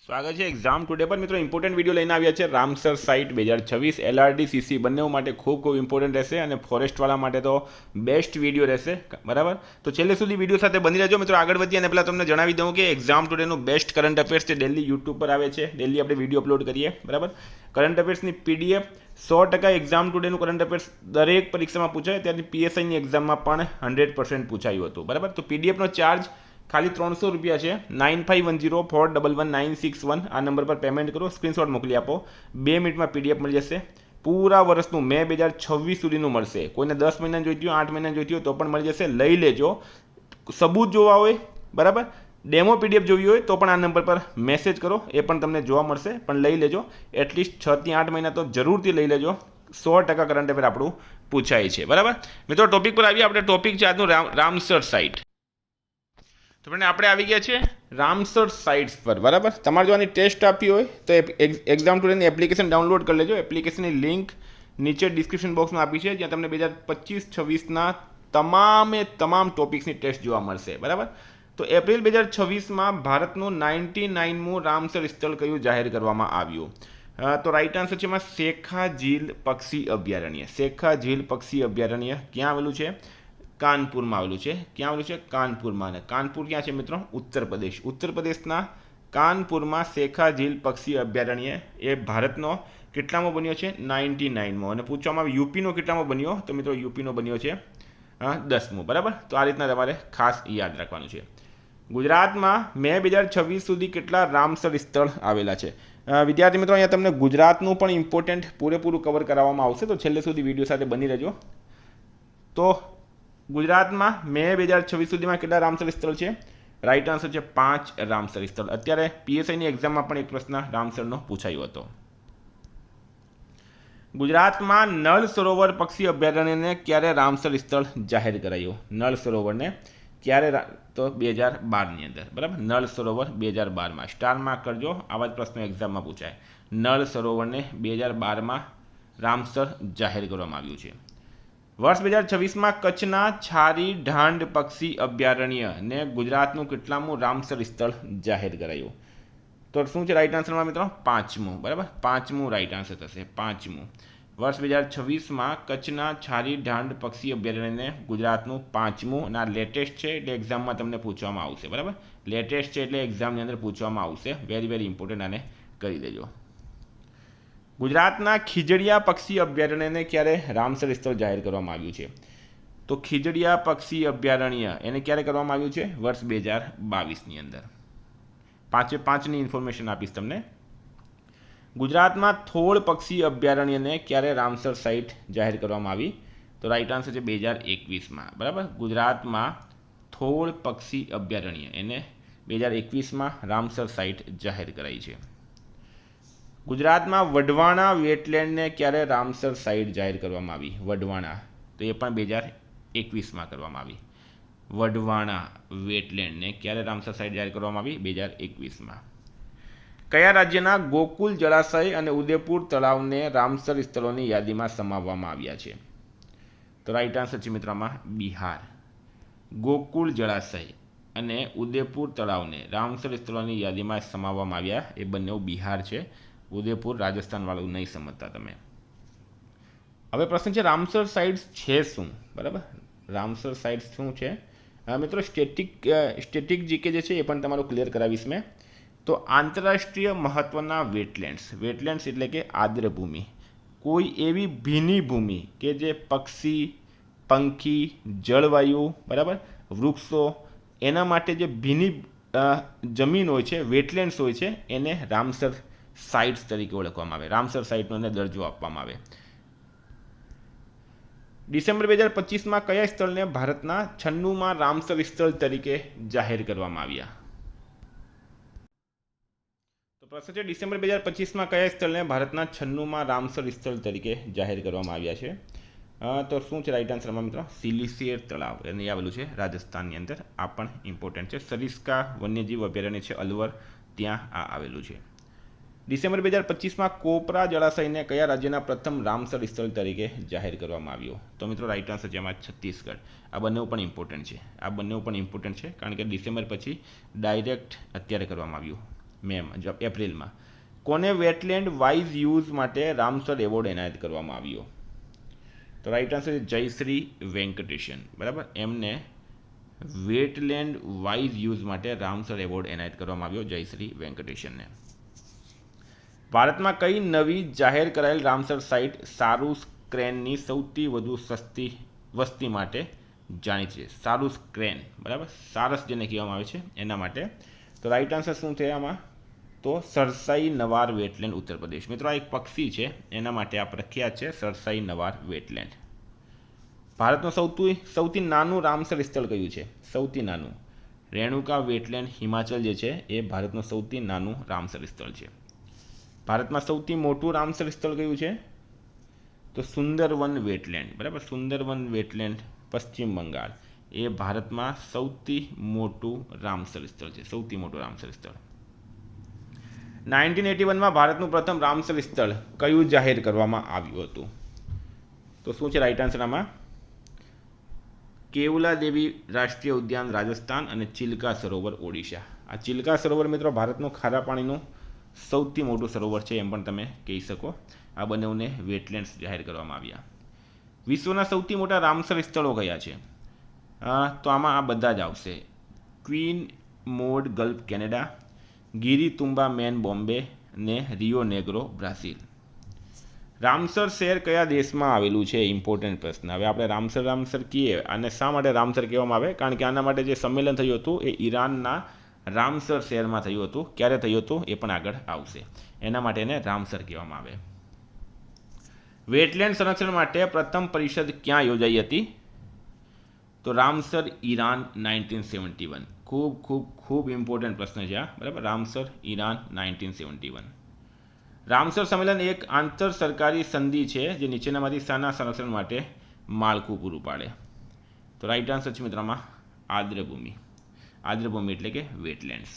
સ્વાગત છે exam today પર મિત્રો ઇમ્પોર્ટન્ટ વિડીયો લઈને આવ્યા છે રામસર સાઇટ 2026 LRDCC બંને માટે ખૂબ ઇમ્પોર્ટન્ટ રહેશે અને ફોરેસ્ટવાળા માટે તો બેસ્ટ વિડીયો રહેશે બરાબર તો છેલ્લે સુધી વિડીયો સાથે બની રહેજો મિત્રો આગળ વધીએ અને પહેલાં તમને જણાવી દઉં કે એક્ઝામ ટુડેનું બેસ્ટ કરંટ અફેર્સ જે ડેલી યુટ્યુબ પર આવે છે ડેલી આપણે વિડીયો અપલોડ કરીએ બરાબર કરંટ અફેર્સની PDF 100% એક્ઝામ ટુડેનું કરંટ અફેર્સ દરેક પરીક્ષામાં પૂછાય ત્યારથી PSIની એક્ઝામમાં પણ 100% પૂછાયું હતું બરાબર તો PDFનો ચાર્જ ખાલી 300 રૂપિયા છે 9510411961 આ નંબર પર પેમેન્ટ કરો સ્ક્રીનશોટ મોકલી આપો 2 મિનિટમાં PDF મળી જશે પૂરા વર્ષનું મે 2026 સુધીનું મળશે કોઈને 10 મહિના જોઈતી હોય 8 મહિના જોઈતી હોય તો પણ મળી જશે લઈ લેજો સબૂત જોવા હોય બરાબર ડેમો PDF જોવી હોય તો પણ આ નંબર પર મેસેજ કરો એ પણ તમને જોવા મળશે પણ લઈ લેજો એટલીસ્ટ 6 થી 8 મહિના તો જરૂરથી લઈ લેજો 100% કરંટ અફેર આપણું પૂછાય છે બરાબર મિત્રો ટોપિક પર આવીએ આપણે ટોપિક છે આજનું રામસર સાઇટ તો આપણે આવી ગયા છે રામસર સાઇટ્સ પર બરાબર તમારે જો આની ટેસ્ટ આપી હોય તો એક્ઝામ ટુડેની એપ્લિકેશન ડાઉનલોડ કરી લેજો એપ્લિકેશનની લિંક નીચે ડિસ્ક્રિપ્શન બોક્સમાં આપી છે જ્યાં તમને 2025-26ના તમામ ટોપિક્સની ટેસ્ટ જોવા મળશે બરાબર તો એપ્રિલ 2026માં ભારતનું 99મું રામસર સ્થળ કયું જાહેર કરવામાં આવ્યું તો રાઈટ આન્સર છે એમાં શેખા ઝીલ પક્ષી અભયારણ્ય શેખા ઝીલ પક્ષી અભયારણ્ય ક્યાં આવેલું છે કાનપુરમાં આવેલું છે ક્યાં આવેલું છે કાનપુરમાં અને કાનપુર ક્યાં છે મિત્રો ઉત્તર પ્રદેશના કાનપુરમાં શેખા ઝીલ પક્ષી અભયારણ્ય એ ભારતનો કેટલામો બન્યો છે 99મો અને પૂછવામાં આવે યુપીનો કેટલામો બન્યો તો મિત્રો યુપીનો બન્યો છે 10મો બરાબર તો આ રીતના તમારે ખાસ યાદ રાખવાનું છે ગુજરાતમાં મે 2026 સુધી કેટલા રામસર સ્થળ આવેલા છે વિદ્યાર્થી મિત્રો અહીંયા તમને ગુજરાતનું પણ ઇમ્પોર્ટન્ટ પૂરેપૂરું કવર કરાવવામાં આવશે તો છેલ્લે સુધી વિડીયો સાથે બની રહેજો તો ગુજરાતમાં મે 2026 સુધીમાં કેટલા રામસર સ્થળ છે રાઈટ આન્સર છે 5 રામસર સ્થળ અત્યારે PSIની એક્ઝામમાં પણ એક પ્રશ્ન રામસરનો પૂછાયો હતો ગુજરાતમાં નળ સરોવર પક્ષી અભયારણ્યને ક્યારે રામસર સ્થળ જાહેર કરાયું નળ સરોવરને ક્યારે તો 2012ની અંદર બરાબર નળ સરોવર 2012માં સ્ટાર માર્ક કરજો આવા જ પ્રશ્નો એક્ઝામમાં પૂછાય નળ સરોવરને 2012માં રામસર જાહેર કરવામાં આવ્યું છે વર્ષ 2026માં કચ્છના છારી ઢાંડ પક્ષી અભયારણ્યને ગુજરાતનું કેટલામું રામસર સ્થળ જાહેર કરાયું તો શું છે રાઈટ આન્સરમાં મિત્રો 5મું બરાબર 5મું રાઈટ આન્સર થશે 5મું વર્ષ 2026માં કચ્છના છારી ઢાંડ પક્ષી અભયારણ્યને ગુજરાતનું 5મું અને આ લેટેસ્ટ છે એટલે એક્ઝામમાં તમને પૂછવામાં આવશે બરાબર લેટેસ્ટ છે એટલે એક્ઝામની અંદર પૂછવામાં આવશે વેરી ઇમ્પોર્ટન્ટ આને કરી દેજો ગુજરાતના ખીજડીયા પક્ષી અભયારણ્યને ક્યારે રામસર સ્થળ જાહેર કરવામાં આવ્યું છે તો ખીજડીયા પક્ષી અભયારણ્ય એને ક્યારે કરવામાં આવ્યું છે વર્ષ 2022ની અંદર 5ની ઇન્ફોર્મેશન આપીશ તમને ગુજરાતમાં થોળ પક્ષી અભયારણ્યને ક્યારે રામસર સાઇટ જાહેર કરવામાં આવી તો રાઈટ આન્સર છે 2021માં બરાબર ગુજરાતમાં થોળ પક્ષી અભયારણ્ય એને 2021માં રામસર સાઇટ જાહેર કરાઈ છે ગુજરાતમાં વઢવાણા વેટલેન્ડને ક્યારે રામસર સાઇટ જાહેર કરવામાં આવી વઢવાણા તો એ પણ 2021માં કરવામાં આવી વઢવાણા વેટલેન્ડને ક્યારે રામસર સાઇટ જાહેર કરવામાં આવી 2021માં કયા રાજ્યના ગોકુલ જળાશય અને ઉદયપુર તળાવને રામસર સ્થળોની યાદીમાં સમાવવામાં આવ્યા છે તો રાઈટ આન્સર છે મિત્રોમાં બિહાર ગોકુલ જળાશય અને ઉદયપુર તળાવને રામસર સ્થળોની યાદીમાં સમાવવામાં આવ્યા એ બંને બિહાર છે ઉદયપુર રાજસ્થાન વાળું નહીં સમજતા તમે હવે પ્રશ્ન છે રામસર સાઇટ્સ છે શું બરાબર રામસર સાઇટ્સ શું છે મિત્રો સ્ટેટિક જીકે જે છે એ પણ તમારું ક્લિયર કરાવીશ મેં તો આંતરરાષ્ટ્રીય મહત્ત્વના વેટલેન્ડ્સ એટલે કે આર્દ્રભૂમિ કોઈ એવી ભીની ભૂમિ કે જે પક્ષી પંખી જળવાયુ બરાબર વૃક્ષો એના માટે જે ભીની જમીન હોય છે વેટલેન્ડ્સ હોય છે એને રામસર સાઇટ્સ તરીકે ઓળખવામાં આવે રામસર સાઇટનો એને દરજ્જો આપવામાં આવે ડિસેમ્બર 2025માં કયા સ્થળને ભારતના 96માં રામસર સ્થળ તરીકે જાહેર કરવામાં આવ્યા તો પ્રશ્ન છે ડિસેમ્બર 2025માં કયા સ્થળને ભારતના 96માં રામસર સ્થળ તરીકે જાહેર કરવામાં આવ્યા છે તો શું છે રાઈટ આન્સરમાં મિત્રો સિલિશેર તળાવ એને આવેલું છે રાજસ્થાનની અંદર આ પણ ઇમ્પોર્ટન્ટ છે સરિસ્કા વન્યજીવ અભયારણ્ય છે અલવર ત્યાં આ આવેલું છે ડિસેમ્બર 2025માં કોપરા જળાશયને કયા રાજ્યના પ્રથમ રામસર સ્થળ તરીકે જાહેર કરવામાં આવ્યો તો મિત્રો રાઈટ આન્સર છે એમાં છત્તીસગઢ આ બંને પણ ઇમ્પોર્ટન્ટ છે કારણ કે ડિસેમ્બર પછી ડાયરેક્ટ અત્યારે કરવામાં આવ્યું મેમાં એપ્રિલમાં. કોને વેટલેન્ડ વાઇઝ યુઝ માટે રામસર એવોર્ડ એનાયત કરવામાં આવ્યો? તો રાઈટ આન્સર છે જયશ્રી વેંકટેશન. બરાબર, એમને વેટલેન્ડ વાઇઝ યુઝ માટે રામસર એવોર્ડ એનાયત કરવામાં આવ્યો જયશ્રી વેંકટેશનને. ભારતમાં કઈ નવી જાહેર કરાયેલ રામસર સાઇટ સારુસ ક્રેનની સૌથી વધુ સસ્તી વસ્તી માટે જાણીતી છે? સારુસ ક્રેન, બરાબર, સારસ જેને કહેવામાં આવે છે એના માટે. તો રાઈટ આન્સર શું છે આમાં? તો સરસાઈ નવાર વેટલેન્ડ ઉત્તર પ્રદેશ. મિત્રો, આ એક પક્ષી છે, એના માટે આ પ્રખ્યાત છે સરસાઈ નવાર વેટલેન્ડ. ભારતનું સૌથી નાનું રામસર સ્થળ કયું છે? સૌથી નાનું રેણુકા વેટલેન્ડ હિમાચલ જે છે એ ભારતનું સૌથી નાનું રામસર સ્થળ છે. ભારતમાં સૌથી મોટું રામસર સ્થળ કયું છે? તો સુંદરવન વેટલેન્ડ. બરાબર, સુંદરવન વેટલેન્ડ પશ્ચિમ બંગાળ એ ભારતમાં સૌથી મોટું રામસર સ્થળ છે, સૌથી મોટું રામસર સ્થળ. 1981માં ભારતનું પ્રથમ રામસર સ્થળ કયું જાહેર કરવામાં આવ્યું હતું? તો શું છે રાઈટ આન્સર આમાં? કેવલા દેવી રાષ્ટ્રીય ઉદ્યાન રાજસ્થાન અને ચિલ્કા સરોવર ઓડિશા. આ ચિલ્કા સરોવર મિત્રો ભારતનું ખારા પાણીનું સૌથી મોટું સરોવર છે એમ પણ તમે કહી શકો. આ બંનેઓને વેટલેન્ડ્સ જાહેર કરવામાં આવ્યા. વિશ્વના સૌથી મોટા રામસર સ્થળો કયા છે? તો આમાં આ બધા જ આવશે. ક્વીન મોડ ગલ્ફ કેનેડા, ગિરિતુંબા મેન બોમ્બે ને રિયો નેગ્રો બ્રાઝિલ. રામસર શહેર કયા દેશમાં આવેલું છે? ઇમ્પોર્ટન્ટ પ્રશ્ન. હવે આપણે રામસર કહીએ અને શા માટે રામસર કહેવામાં આવે? કારણ કે આના માટે જે સંમેલન થયું હતું એ ઈરાનના રામસર શહેરમાં થયું હતું. ક્યારે થયું હતું એ પણ આગળ આવશે. એના માટે એને રામસર કહેવામાં આવે. વેટલેન્ડ સંરક્ષણ માટે પ્રથમ પરિષદ ક્યાં યોજાઈ હતી? તો રામસર ઈરાન 1971. ખૂબ ખૂબ ખૂબ ઇમ્પોર્ટન્ટ પ્રશ્ન છે આ. બરાબર, રામસર ઈરાન 1971. રામસર સંમેલન એક આંતર સરકારી સંધિ છે જે નીચેનામાંથી શાના સંરક્ષણ માટે માળખું પૂરું પાડે? તો રાઈટ આન્સર છે મિત્રોમાં આર્દ્રભૂમિ. આર્દ્રભૂમિ એટલે કે વેટલેન્ડ્સ.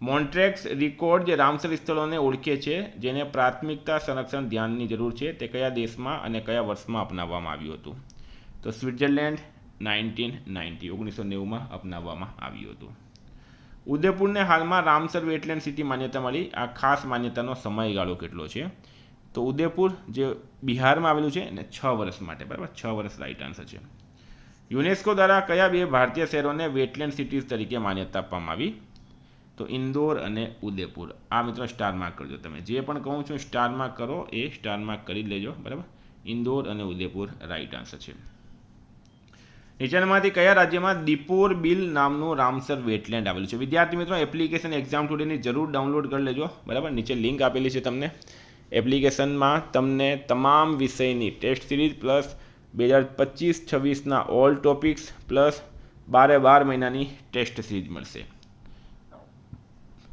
મોન્ટ્રેક્સ રિકોર્ડ જે રામસર સ્થળોને ઓળખે છે જેને પ્રાથમિકતા સંરક્ષણ ધ્યાનની જરૂર છે તે કયા દેશમાં અને કયા વર્ષમાં અપનાવવામાં આવ્યું હતું? તો સ્વિટ્ઝરલેન્ડ 1990માં અપનાવવામાં આવ્યું હતું. ઉદયપુરને હાલમાં રામસર વેટલેન્ડ સિટી માન્યતા મળી. આ ખાસ માન્યતાનો સમયગાળો કેટલો છે? તો ઉદયપુર જે બિહારમાં આવેલું છે એને 6 વર્ષ માટે. બરાબર, 6 વર્ષ રાઈટ આન્સર છે. યુનેસ્કો દ્વારા કયા 2 ભારતીય શહેરોને વેટલેન્ડ સિટીઝ તરીકે માન્યતા આપવામાં આવી? તો ઇન્દોર અને ઉદયપુર. આ મિત્રો સ્ટાર માર્ક કરજો. તમે જે પણ કહું છું સ્ટાર માર્ક કરો, એ સ્ટાર માર્ક કરી લેજો. બરાબર, ઇન્દોર અને ઉદયપુર રાઈટ આન્સર છે. નીચેનામાંથી કયા રાજ્યમાં દીપોર બિલ નામનું રામસર વેટલેન્ડ આવેલું છે? વિદ્યાર્થી મિત્રો, એપ્લિકેશન એક્ઝામ ટુડેની જરૂર ડાઉનલોડ કરી લેજો. બરાબર, નીચે લિંક આપેલી છે તમને. એપ્લિકેશનમાં તમને તમામ વિષયની ટેસ્ટ સિરીઝ પ્લસ 2025-26ના ઓલ ટોપિક્સ પ્લસ 12 મહિનાની ટેસ્ટ સિરીઝ મળશે.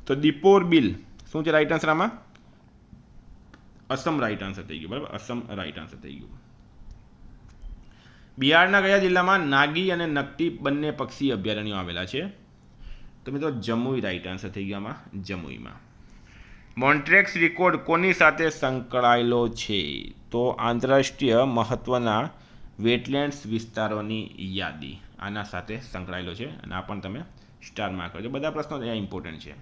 તો દીપોર બિલ શું છે રાઈટ આન્સર આમાં? અસમ રાઈટ આન્સર થઈ ગયું. બરાબર, અસમ રાઈટ આન્સર થઈ ગયું. બિહારના કયા જિલ્લામાં નાગી અને નકટી બંને પક્ષી અભયારણ્યો આવેલા છે? તો મિત્રો જમુઈ રાઈટ આન્સર થઈ ગયો આમાં, જમુઈમાં. મોન્ટ્રેક્સ રિકોર્ડ કોની સાથે સંકળાયેલો છે? તો આંતરરાષ્ટ્રીય મહત્વના વેટલેન્ડ્સ વિસ્તારોની યાદી આના સાથે સંકળાયેલો છે અને આ પણ તમે સ્ટાર માર્ક કરજો. બધા પ્રશ્નો અહીંયા ઇમ્પોર્ટન્ટ છે.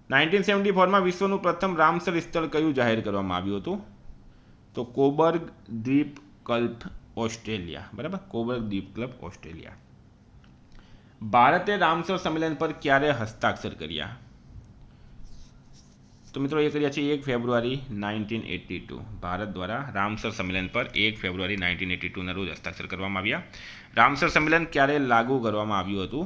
1974માં વિશ્વનું પ્રથમ રામસર સ્થળ કયું જાહેર કરવામાં આવ્યું હતું? તો કોબર્ગ દ્વીપ કલ્પ ઓસ્ટ્રેલિયા. બરાબર, કોબર્ગ દ્વીપ ક્લબ ઓસ્ટ્રેલિયા. ભારતે રામસર સંમેલન પર ક્યારે હસ્તાક્ષર કર્યા? તો મિત્રો એ કર્યા છે 1 ફેબ્રુઆરી 1982. ભારત દ્વારા રામસર સંમેલન પર 1 ફેબ્રુઆરી 1982ના રોજ હસ્તાક્ષર કરવામાં આવ્યા. રામસર સંમેલન ક્યારે લાગુ કરવામાં આવ્યું હતું?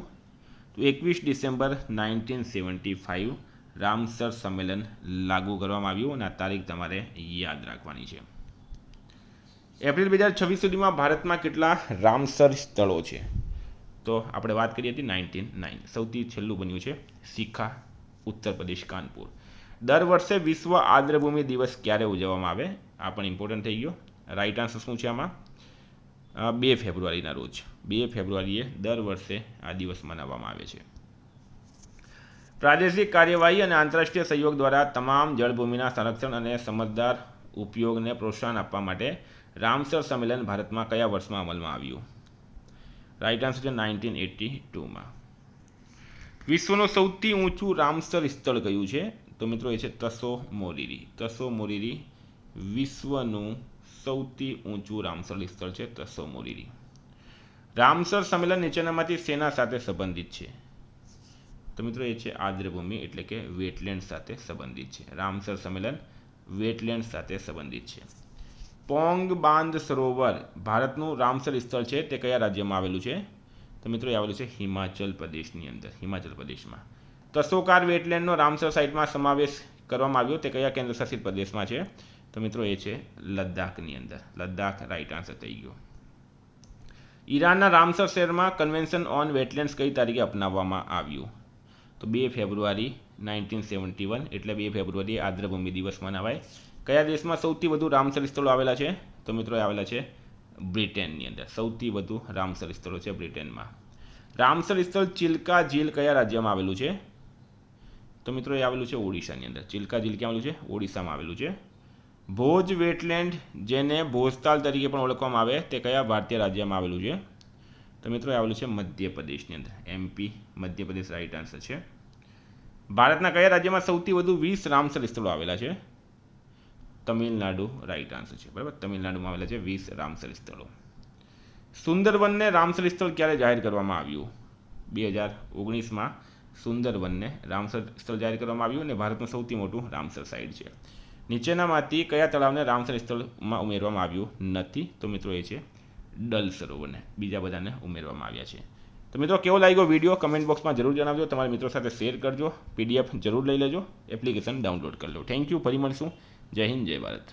તો 21 ડિસેમ્બર 1975 રામસર સંમેલન લાગુ કરવામાં આવ્યું અને આ તારીખ તમારે યાદ રાખવાની છે. એપ્રિલ 2026 સુધીમાં ભારતમાં કેટલા રામસર સ્થળો છે? તો આપણે વાત કરી હતી 99. સૌથી છેલ્લું બન્યું છે શિખા, ઉત્તર પ્રદેશ, કાનપુર. દર વર્ષે વિશ્વ આર્દ્રભૂમિ દિવસ ક્યારે ઉજવવામાં આવે? આ પણ ઇમ્પોર્ટન્ટ થઈ ગયો. રાઈટ આન્સર શું છે આમાં? 2 ફેબ્રુઆરીના રોજ. 2 ફેબ્રુઆરીએ દર વર્ષે આ દિવસ મનાવવામાં આવે છે. પ્રાદેશિક કાર્યવાહી અને આંતરરાષ્ટ્રીય સહયોગ દ્વારા તમામ જળભૂમિના સંરક્ષણ અને સમજદાર ઉપયોગને પ્રોત્સાહન આપવા માટે રામસર સંમેલન ભારતમાં કયા વર્ષમાં અમલમાં આવ્યું? રાઈટ આન્સર છે 1982માં. વિશ્વનું સૌથી ઊંચું રામસર સ્થળ કયું છે? તો મિત્રો એ છે તસો મોરીરી. તસો મોરીરી વિશ્વનું સૌથી ઊંચું રામસર સ્થળ છે તસો મોરીરી. રામસર સંમેલન નીચેનામાંથી સેના સાથે સંબંધિત છે? તો મિત્રો એ છે આર્દ્રભૂમિ એટલે કે વેટલેન્ડ સાથે સંબંધિત છે. રામસર સંમેલન વેટલેન્ડ સાથે સંબંધિત છે. પોંગ બાંધ સરોવર ભારતનું રામસર સ્થળ છે તે કયા રાજ્યમાં આવેલું છે? તો મિત્રો એ આવેલું છે હિમાચલ પ્રદેશની અંદર. હિમાચલ પ્રદેશમાં. તસોકાર વેટલેન્ડનો રામસર સાઇટમાં સમાવેશ કરવામાં આવ્યો તે કયા કેન્દ્રશાસિત પ્રદેશમાં છે? તો મિત્રો એ છે લદ્દાખની અંદર. લદ્દાખ રાઈટ આન્સર થઈ ગયો. ઈરાનના રામસર શહેરમાં કન્વેન્શન ઓન વેટલેન્ડ્સ કઈ તારીખે અપનાવવામાં આવ્યું? તો 2 ફેબ્રુઆરી 1971 એટલે 2 ફેબ્રુઆરી આર્દ્રભૂમિ દિવસ મનાવાય. કયા દેશમાં સૌથી વધુ રામસર સ્થળો આવેલા છે? તો મિત્રો આવેલા છે બ્રિટનની અંદર. સૌથી વધુ રામસર સ્થળો છે બ્રિટનમાં. રામસર સ્થળ ચિલ્કા ઝીલ કયા રાજ્યમાં આવેલું છે? તો મિત્રો એ આવેલું છે ઓડિશાની અંદર. ચિલ્કા ઝીલ ક્યાં આવેલું છે? ઓડિશામાં આવેલું છે. ભોજ વેટલેન્ડ જેને ભોજતાલ તરીકે પણ ઓળખવામાં આવે તે કયા ભારતીય રાજ્યમાં આવેલું છે? તો મિત્રો આવેલું છે મધ્યપ્રદેશની અંદર. એમપી મધ્યપ્રદેશ રાઈટ આન્સર છે. ભારતના કયા રાજ્યમાં સૌથી વધુ 20 રામસર સ્થળો આવેલા છે? તમિલનાડુ રાઈટ આન્સર છે. બરાબર, તમિલનાડુમાં આવેલા છે 20 રામસર સ્થળો. સુંદરવનને રામસર સ્થળ ક્યારે જાહેર કરવામાં આવ્યું? 2019માં સુંદરવનને રામસર સ્થળ જાહેર કરવામાં આવ્યું અને ભારતનું સૌથી મોટું રામસર સાઇટ છે. નીચેનામાંથી કયા તળાવને રામસર સ્થળમાં ઉમેરવામાં આવ્યું નથી? તો મિત્રો એ છે ડલ સરોવરને. બીજા બધાને ઉમેરવામાં આવ્યા છે. તો મિત્રો કેવો લાગ્યો વિડીયો કમેન્ટ બોક્સમાં જરૂર જણાવજો. તમારા મિત્રો સાથે શેર કરજો. PDF જરૂર લઈ લેજો. એપ્લિકેશન ડાઉનલોડ કરી લો. Thank you. ફરી મળશું. જય હિન્દ, જય ભારત.